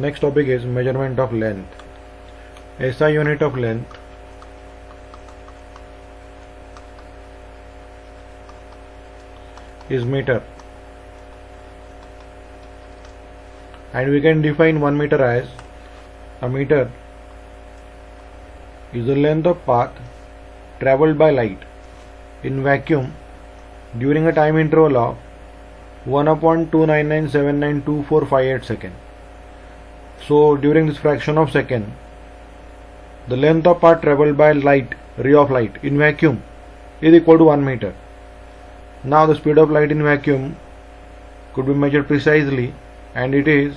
Next topic is measurement of length. SI unit of length is meter, and we can define 1 meter as a meter is the length of path traveled by light in vacuum during a time interval of 1/299792458 seconds. So during this fraction of second, the length of path traveled by light, ray of light in vacuum is equal to 1 meter. Now the speed of light in vacuum could be measured precisely, and it is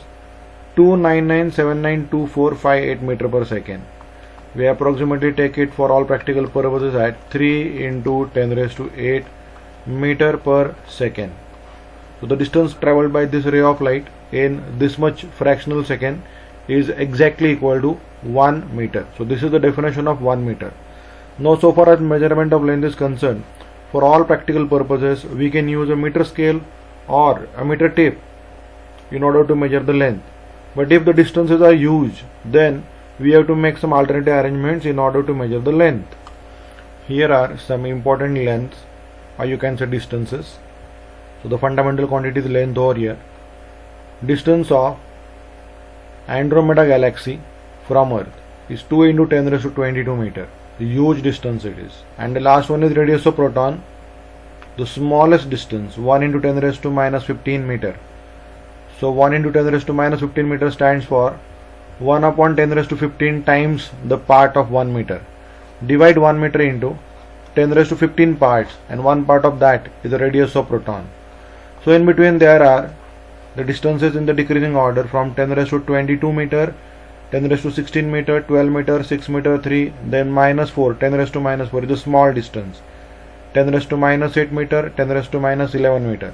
299792458 meter per second. We approximately take it for all practical purposes at 3 into 10 raised to 8 meter per second. So the distance traveled by this ray of light in this much fractional second is exactly equal to 1 meter. So this is the definition of 1 meter. Now so far as measurement of length is concerned, for all practical purposes we can use a meter scale or a meter tape in order to measure the length. But if the distances are huge, then we have to make some alternative arrangements in order to measure the length. Here are some important lengths, or you can say distances. So the fundamental quantity is length over here. Distance of Andromeda galaxy from Earth is 2 into 10 raised to 22 meter. The huge distance it is. And the last one is radius of proton, the smallest distance, 1 into 10 raised to minus 15 meter. So 1 into 10 raised to minus 15 meter stands for 1/10 raised to 15 times the part of 1 meter. Divide 1 meter into 10 raised to 15 parts, and one part of that is the radius of proton. So in between there are the distances in the decreasing order from 10 raised to 22 meter, 10 raised to 16 meter, 12 meter, 6 meter, 3, then minus 4, 10 raised to minus 4 is a small distance, 10 raised to minus 8 meter, 10 raised to minus 11 meter.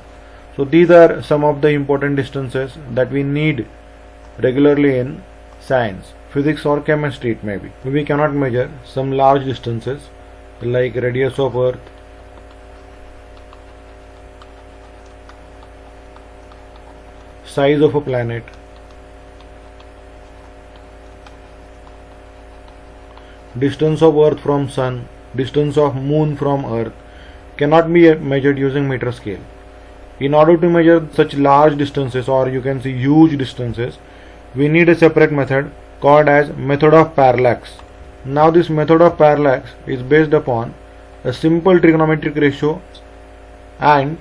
So these are some of the important distances that we need regularly in science, physics or chemistry it may be. We cannot measure some large distances like radius of Earth, size of a planet, distance of Earth from Sun, distance of Moon from Earth cannot be measured using meter scale. In order to measure such large distances, or you can say huge distances, we need a separate method called as method of parallax. Now this method of parallax is based upon a simple trigonometric ratio and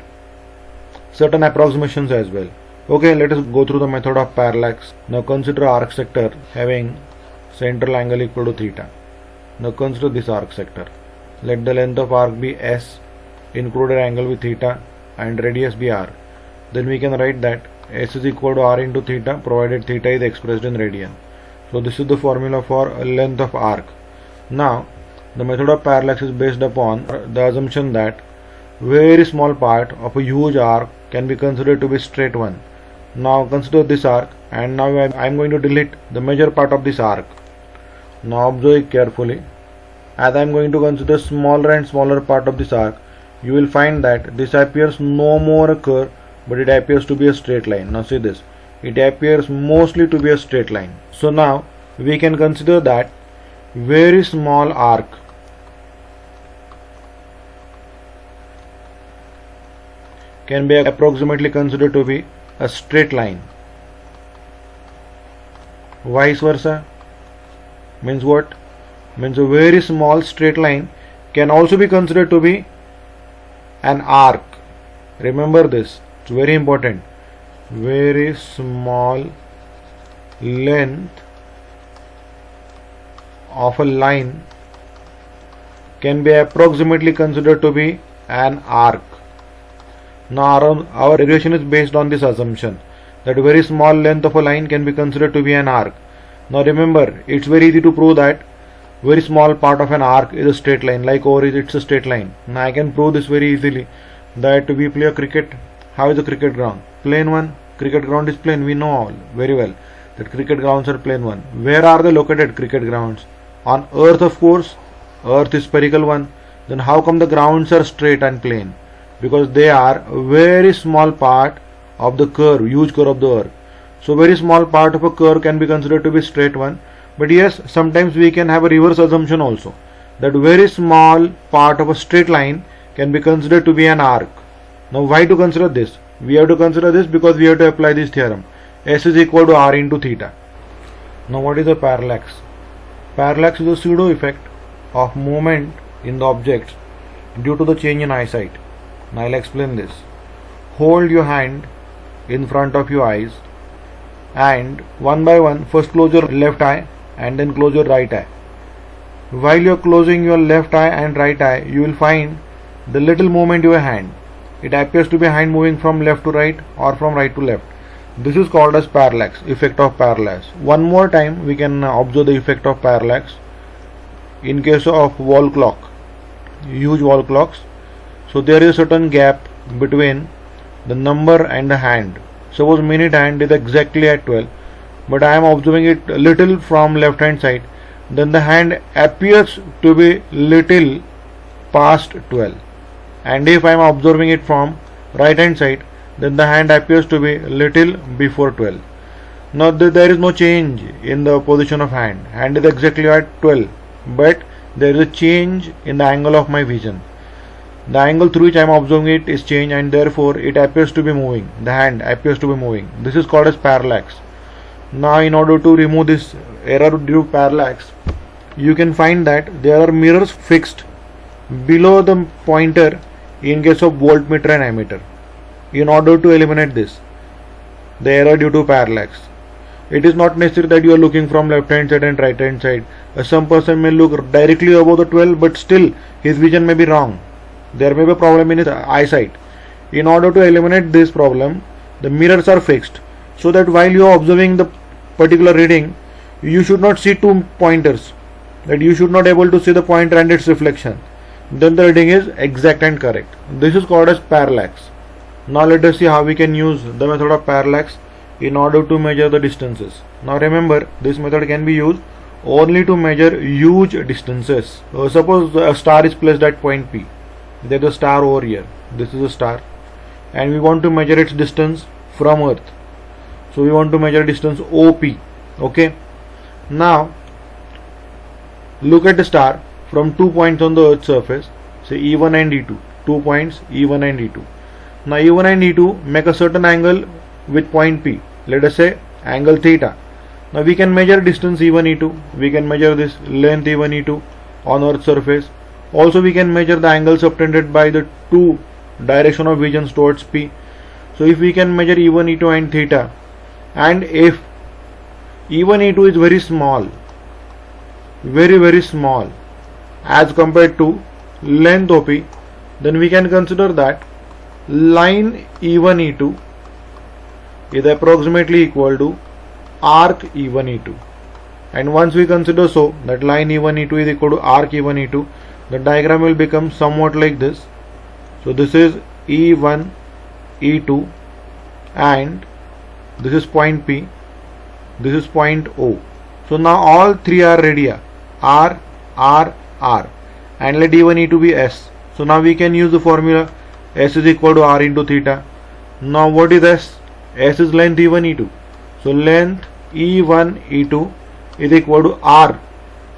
certain approximations as well. Okay, let us go through the method of parallax. Now consider arc sector having central angle equal to theta. Now consider this arc sector. Let the length of arc be S, included angle with theta, and radius be r. Then we can write that S is equal to r into theta, provided theta is expressed in radian. So this is the formula for length of arc. Now the method of parallax is based upon the assumption that very small part of a huge arc can be considered to be straight one. Now consider this arc, and now I am going to delete the major part of this arc. Now observe it carefully. As I am going to consider smaller and smaller part of this arc, you will find that this appears no more a curve, but it appears to be a straight line. Now see this, it appears mostly to be a straight line. So now we can consider that very small arc can be approximately considered to be a straight line. Vice versa means what? Means a very small straight line can also be considered to be an arc. Remember this, it's very important. Very small length of a line can be approximately considered to be an arc. Now our derivation is based on this assumption that a very small length of a line can be considered to be an arc. Now remember, it's very easy to prove that very small part of an arc is a straight line, like over here it's a straight line. Now I can prove this very easily, that we play a cricket. How is the cricket ground? Plane one. Cricket ground is plane. We know all very well that cricket grounds are plane one. Where are they located, cricket grounds? On Earth, of course. Earth is spherical one. Then how come the grounds are straight and plane? Because they are a very small part of the curve, huge curve of the Earth. So very small part of a curve can be considered to be straight one. But yes, sometimes we can have a reverse assumption also, that very small part of a straight line can be considered to be an arc. Now why to consider this? We have to consider this because we have to apply this theorem. S is equal to R into theta. Now what is a parallax? Parallax is a pseudo effect of movement in the objects due to the change in eyesight. Now I'll explain this. Hold your hand in front of your eyes and one by one first close your left eye and then close your right eye. While you are closing your left eye and right eye, you will find the little movement in your hand. It appears to be hand moving from left to right or from right to left. This is called as parallax, effect of parallax. One more time we can observe the effect of parallax in case of wall clock, huge wall clocks. So there is a certain gap between the number and the hand. Suppose minute hand is exactly at 12, but I am observing it little from left hand side, then the hand appears to be little past 12. And if I am observing it from right hand side, then the hand appears to be little before 12. Now there is no change in the position of hand. Hand is exactly at 12, but there is a change in the angle of my vision. The angle through which I am observing it is changed and therefore it appears to be moving. The hand appears to be moving. This is called as parallax. Now in order to remove this error due to parallax, you can find that there are mirrors fixed below the pointer in case of voltmeter and ammeter. In order to eliminate this, the error due to parallax, it is not necessary that you are looking from left hand side and right hand side. Some person may look directly above the 12 but still his vision may be wrong. There may be a problem in his eyesight. In order to eliminate this problem, the mirrors are fixed so that while you are observing the particular reading, you should not see two pointers, that you should not able to see the pointer and its reflection. Then the reading is exact and correct. This is called as parallax. Now let us see how we can use the method of parallax in order to measure the distances. Now remember, this method can be used only to measure huge distances. Suppose a star is placed at point P. There is a star over here. This is a star, and we want to measure its distance from Earth. So we want to measure distance OP. Okay. Now look at the star from 2 points on the Earth's surface, say E1 and E2. 2 points E1 and E2. Now E1 and E2 make a certain angle with point P. Let us say angle theta. Now we can measure distance E1 E2. We can measure this length E1 E2 on Earth's surface. Also we can measure the angle subtended by the two direction of visions towards P. So if we can measure E1 E2 and theta, and if E1 E2 is very small, very small as compared to length OP, then we can consider that line E1 E2 is approximately equal to arc E1 E2. And once we consider so that line E1 E2 is equal to arc E1 E2, the diagram will become somewhat like this. So this is E1 E2 and this is point P, this is point O. So now all three are radii, R, R, R, and let E1 E2 be S. So now we can use the formula S is equal to R into theta. Now what is S? S is length E1 E2. So length E1 E2 is equal to R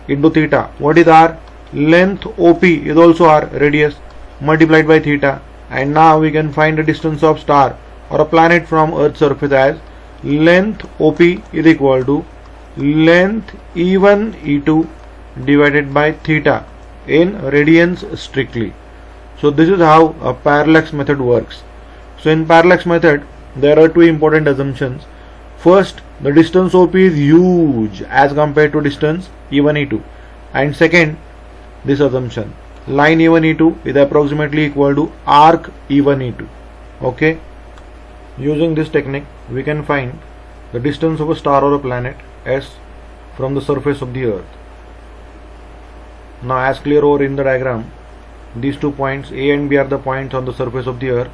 into theta. What is R? Length OP is also R, radius, multiplied by theta. And now we can find the distance of star or a planet from Earth's surface as length OP is equal to length E1 E2 divided by theta in radians strictly. So this is how a parallax method works. So in parallax method there are two important assumptions. First, the distance OP is huge as compared to distance E1 E2, and second, this assumption, line E1 E2 is approximately equal to arc E1 E2. Okay, using this technique we can find the distance of a star or a planet S from the surface of the Earth. Now as clear over in the diagram, these 2 points A and B are the points on the surface of the Earth.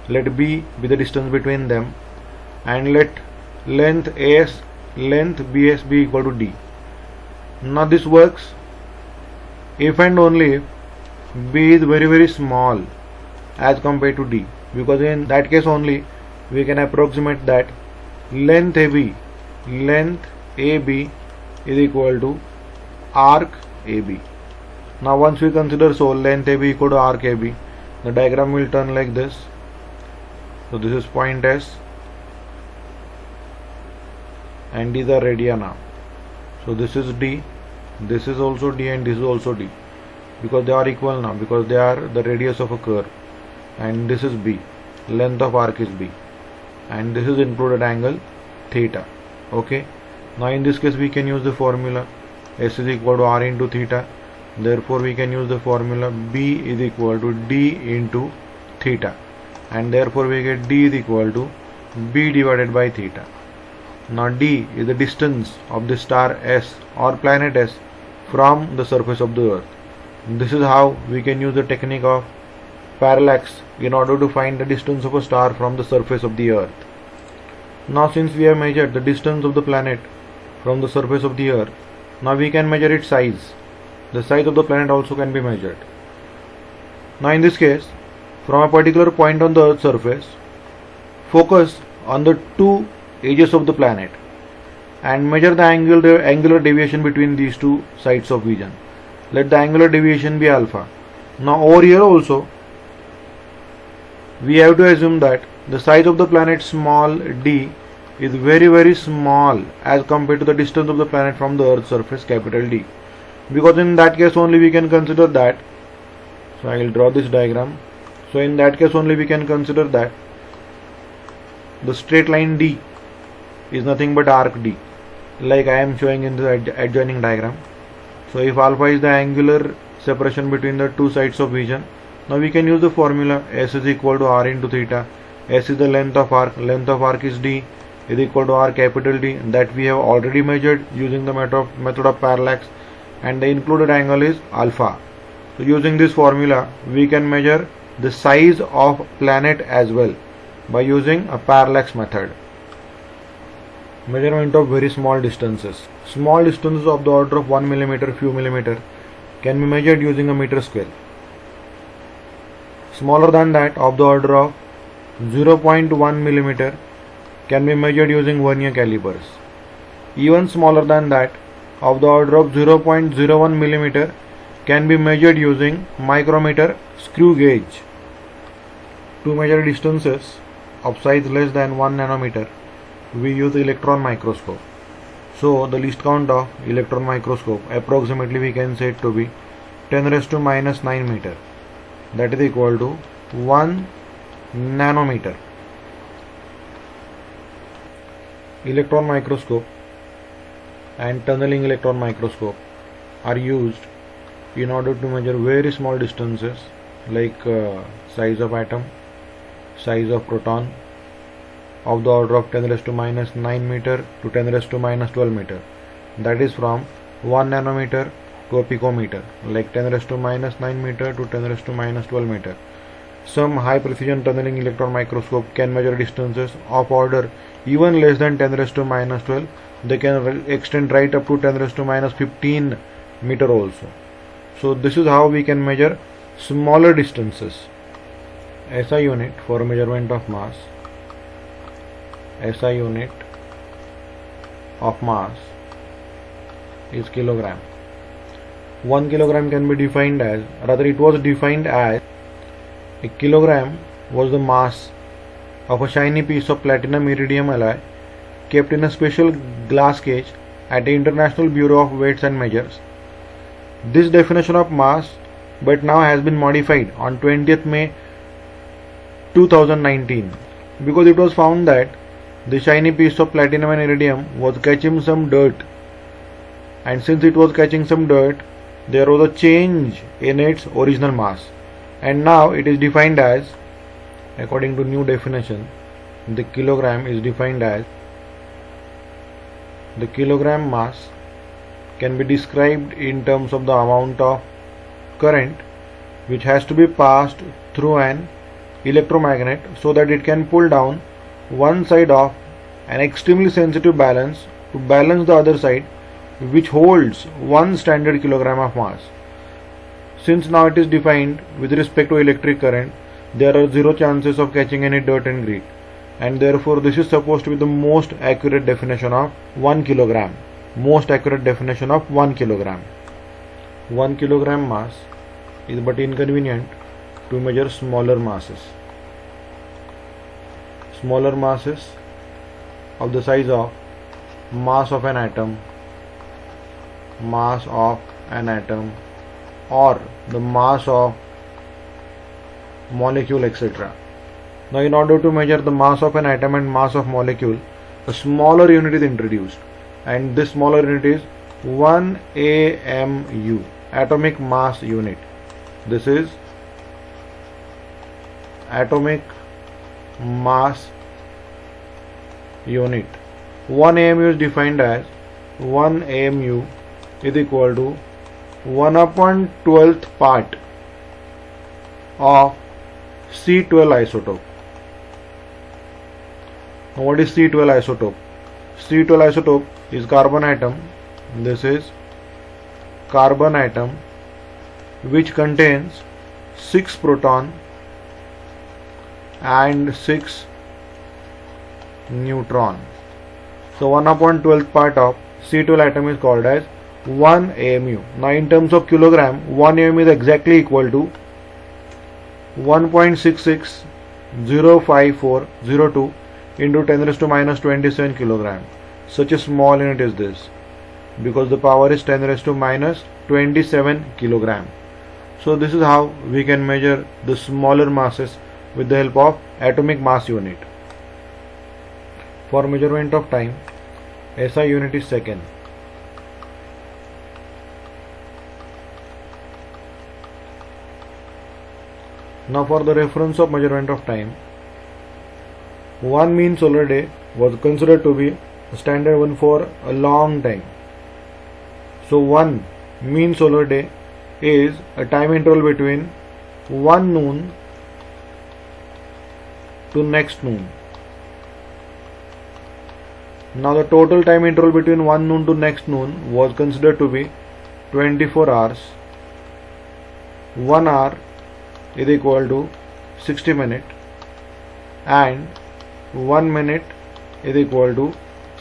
Let B be the distance between them, and let length AS, length BS be equal to D. Now this works if and only if B is very small as compared to D, because in that case only we can approximate that length AB is equal to arc AB. Now once we consider so length AB equal to arc AB, the diagram will turn like this. So this is point S and these are radii now. So this is D, this is also D, and this is also D, because they are equal now, because they are the radius of a curve. And this is B, length of arc is B, and this is included angle theta. Okay, now in this case we can use the formula S is equal to R into theta. Therefore we can use the formula B is equal to D into theta, and therefore we get D is equal to B divided by theta. Now D is the distance of the star S or planet S from the surface of the earth. This is how we can use the technique of parallax in order to find the distance of a star from the surface of the earth. Now since we have measured the distance of the planet from the surface of the earth, now we can measure its size. The size of the planet also can be measured. Now in this case, from a particular point on the earth's surface, focus on the two edges of the planet and measure the angular deviation between these two sides of vision. Let the angular deviation be alpha. Now over here also we have to assume that the size of the planet small d is very small as compared to the distance of the planet from the earth's surface capital D, because in that case only we can consider that. So I will draw this diagram. So in that case only we can consider that the straight line D is nothing but arc D, like I am showing in the adjoining diagram. So if alpha is the angular separation between the two sides of vision, now we can use the formula S is equal to R into theta. S is the length of arc is D, is equal to R capital D, that we have already measured using the method of parallax, and the included angle is alpha. So using this formula we can measure the size of planet as well by using a parallax method. Measurement of very small distances. Small distances of the order of 1 mm, few millimeter, can be measured using a meter scale. Smaller than that, of the order of 0.1 mm, can be measured using vernier calipers. Even smaller than that, of the order of 0.01 mm, can be measured using micrometer screw gauge. To measure distances of size less than 1 nanometer, we use electron microscope. So the least count of electron microscope approximately we can say it to be 10 raised to minus 9 meter, that is equal to 1 nanometer. Electron microscope and tunneling electron microscope are used in order to measure very small distances like size of atom, size of proton, of the order of 10 raised to minus 9 meter to 10 raised to minus 12 meter, that is from 1 nanometer to a picometer, like 10 raised to minus 9 meter to 10 raised to minus 12 meter. Some high precision tunneling electron microscope can measure distances of order even less than 10 raised to minus 12. They can extend right up to 10 raised to minus 15 meter also. So this is how we can measure smaller distances. SI unit for measurement of mass. SI unit of mass is kilogram. 1 kilogram can be defined as, rather it was defined as, a kilogram was the mass of a shiny piece of platinum iridium alloy kept in a special glass cage at the International Bureau of Weights and Measures. This definition of mass but now has been modified on 20th May 2019, because it was found that the shiny piece of platinum and iridium was catching some dirt, and since it was catching some dirt, there was a change in its original mass, and now it is defined as, according to new definition, the kilogram is defined as, the kilogram mass can be described in terms of the amount of current which has to be passed through an electromagnet so that it can pull down one side of an extremely sensitive balance to balance the other side, which holds 1 standard kilogram of mass. Since now it is defined with respect to electric current, there are zero chances of catching any dirt and grit. and therefore this is supposed to be the most accurate definition of 1 kilogram. Most accurate definition of 1 kilogram. 1 kilogram mass is but inconvenient to measure smaller masses. Smaller masses of the size of mass of an atom, or the mass of molecule, etc. Now in order to measure the mass of an atom and mass of molecule, a smaller unit is introduced, and this smaller unit is 1 AMU, atomic mass unit. This is atomic mass unit. 1 AMU is defined as 1 AMU is equal to 1/12th part of C12 isotope. Now what is C12 isotope? C12 isotope is carbon atom. This is carbon atom which contains 6 proton and 6 neutron. So 1/12th part of C12 atom is called as 1 AMU. Now in terms of kilogram, 1 AMU is exactly equal to 1.660540 into 10 raised to minus 27 kilogram. Such a small unit is this, because the power is 10 raised to minus 27 kilogram. So this is how we can measure the smaller masses with the help of atomic mass unit. For measurement of time, SI unit is second. Now for the reference of measurement of time, 1 mean solar day was considered to be a standard one for a long time. So 1 mean solar day is a time interval between 1 noon to next noon. Now the total time interval between 1 noon to next noon was considered to be 24 hours. 1 hour is equal to 60 minutes and 1 minute is equal to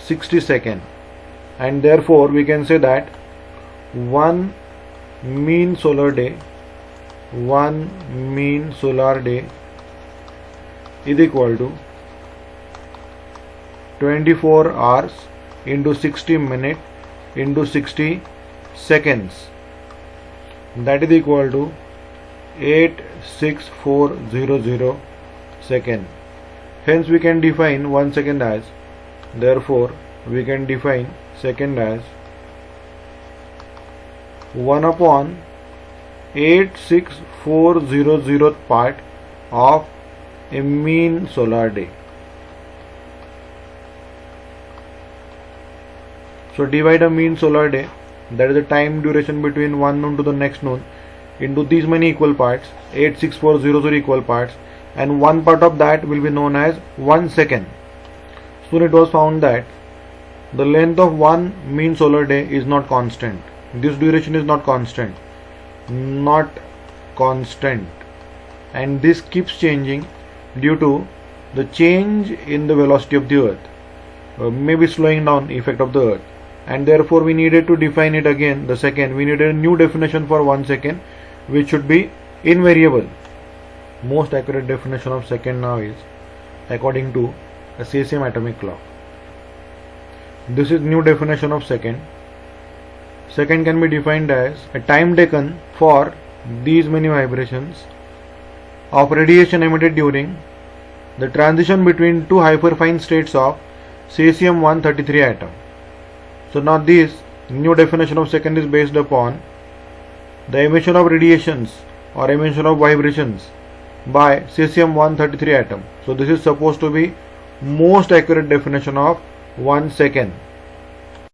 60 seconds, and therefore we can say that 1 mean solar day is equal to 24 hours into 60 minutes into 60 seconds, that is equal to 86400 second. Hence we can define 1 second as, therefore we can define second as 1/86400th part of a mean solar day. So divide a mean solar day, that is the time duration between 1 noon to the next noon, into these many equal parts, 86400 equal parts, and one part of that will be known as 1 second. Soon it was found that the length of 1 mean solar day is not constant. This duration is not constant, and this keeps changing due to the change in the velocity of the earth, maybe slowing down effect of the earth, and therefore we needed to define it again. The second, we needed a new definition for 1 second, which should be invariable. Most accurate definition of second now is according to a cesium atomic clock. This is new definition of second. Second can be defined as a time taken for these many vibrations of radiation emitted during the transition between two hyperfine states of cesium-133 atom. So now this new definition of second is based upon the emission of radiations or emission of vibrations by cesium-133 atom. So this is supposed to be most accurate definition of 1 second.